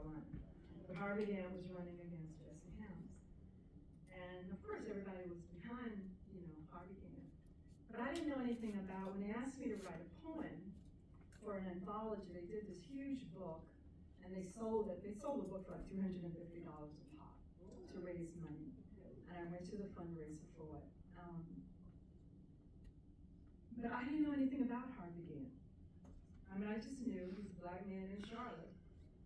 Carolina. But Harvey Gantt was running against Jesse Helms. And of course everybody was behind, Harvey Gantt. But I didn't know anything about, when they asked me to write a poem for an anthology, they did this huge book, and they sold it. They sold the book for like $350 a pop to raise money. And I went to the fundraiser for it. But I didn't know anything about Harvey Gantt. I mean, I just knew he was a black man in Charlotte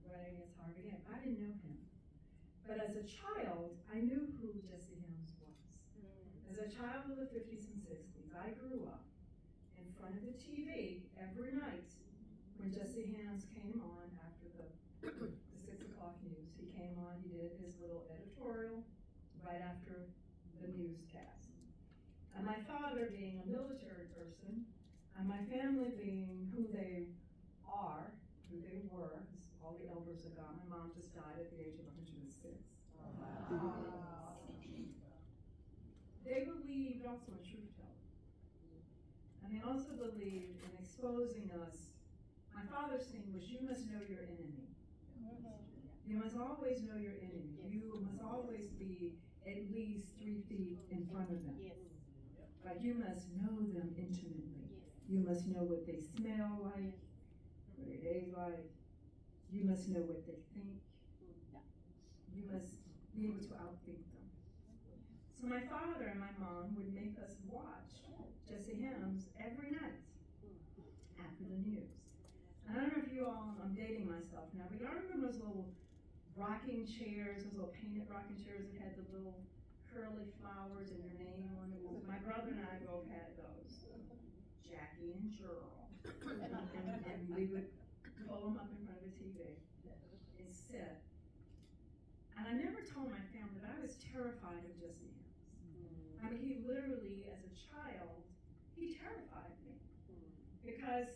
running against Harvey Gantt. I didn't know him. But as a child, I knew who Jesse Helms was. As a child of the 50s and 60s, I grew up in front of the TV every night when Jesse Helms came on after the 6 o'clock news. He came on, he did his little editorial right after the newscast. And my father, being a military person, and my family being who they are, who they were, because all the elders are gone. My mom just died at the age of 106. Wow. They believed also in truth telling. And they also believed in exposing us. My father's thing was, you must know your enemy. You must always know your enemy. You must always be at least 3 feet in front of them. But you must know them intimately. You must know what they smell like, what they taste like. You must know what they think. You must be able to outthink them. So my father and my mom would make us watch Jesse Helms every night after the news. And I don't know if you all, I'm dating myself now, but y'all remember those little rocking chairs, those little painted rocking chairs that had the little curly flowers and your name on it? My brother and I both had those. Jaki and Gerald. And we would pull them up in front of the TV and sit. And I never told my family that I was terrified of Jesse Helms. I mean, he literally, as a child, he terrified me. Because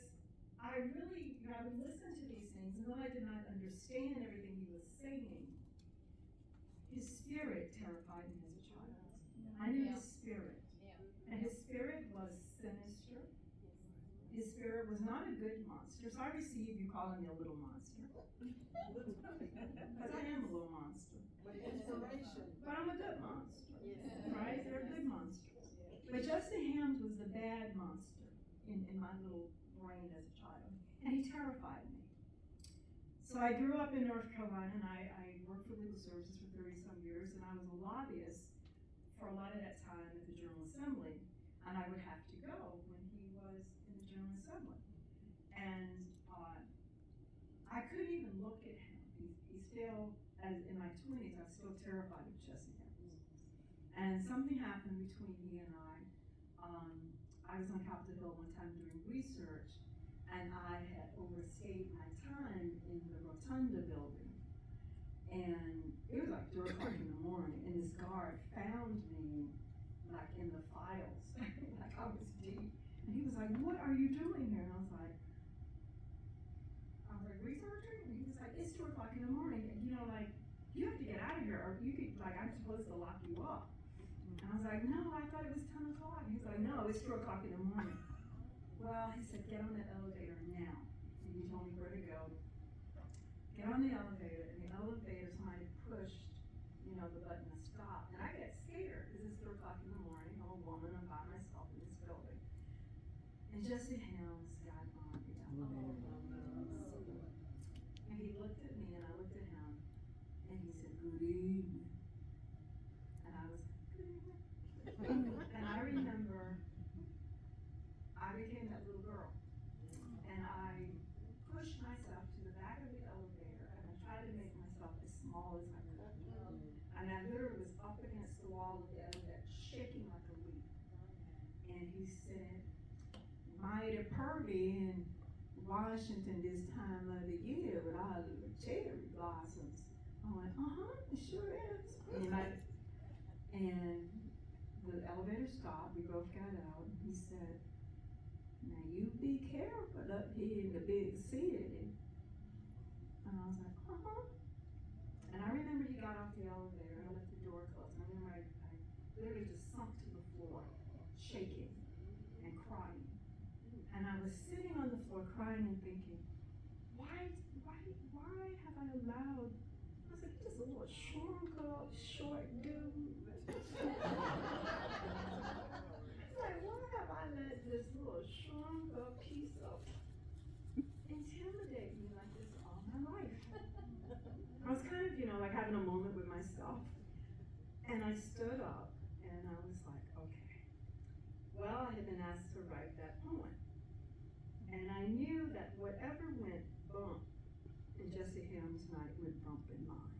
I would listen to these things, and though I did not understand everything he was saying, his spirit terrified me as a child. I knew his spirit. And his spirit was sinister. His spirit was not a good monster. So I receive you calling me a little monster. Because I am a little monster. But inspiration. But I'm a good monster. Right? They're good monsters. But Jesse Helms was the bad monster in my little brain as a child. And he terrified me. So I grew up in North Carolina, and I worked for legal services for 30-some years, and I was a lobbyist for a lot of that time at the General Assembly, and I would have to go when he was in the General Assembly. And I couldn't even look at him. He still, as in my 20s, I was still terrified of Jesse Helms. And something happened between he and I. I was on Capitol Hill one time doing research, and I had overstayed my time in the Rotunda building. And it was like 3 o'clock in the morning, and this guard found me like in the files, like I was deep. And he was like, "What are you doing here?" And I was like, researching? And he was like, "It's 2 o'clock in the morning, and you have to get out of here, or you could, I'm supposed to lock you up." And I was like, "No, I thought it was 10 o'clock. And he's like, "No, it's 2 o'clock in the morning." Well, he said, "Get on the elevator now." And he told me where to go. Get on the elevator, and the elevator, somebody pushed, the button to stop. And I get scared, because it's 3 o'clock in the morning, I'm a woman, I'm by myself in this building. And Jesse Helms got on the elevator. And he looked at me, and I looked at him, and he said, "Good evening." And I was like, "Good evening." And I remember I became that little girl. And I pushed myself to the back of the elevator, and I tried to make myself as small as I could. And I literally was up against the wall of the elevator, shaking like a leaf. And he said, "Mighty purty in Washington this time of the year with all the cherry blossoms." I went, "It sure is." And the elevator stopped, we both got out, and he said, "Now you be careful up here in the big city." And I was like, And I remember he got off the elevator, and I left the door closed. And I remember I literally just sunk to the floor, shaking and crying. And I was sitting on the floor crying and thinking, why have I allowed little shrunk up, short dude. It's like, why have I let this little shrunk up piece of intimidate me like this all my life? I was kind of, like having a moment with myself. And I stood up and I was like, okay. Well, I had been asked to write that poem. And I knew that whatever went bump in Jesse Helms' night went bump in mine.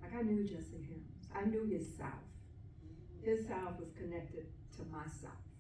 Like I knew Jesse Helms. I knew his South. His South was connected to my South.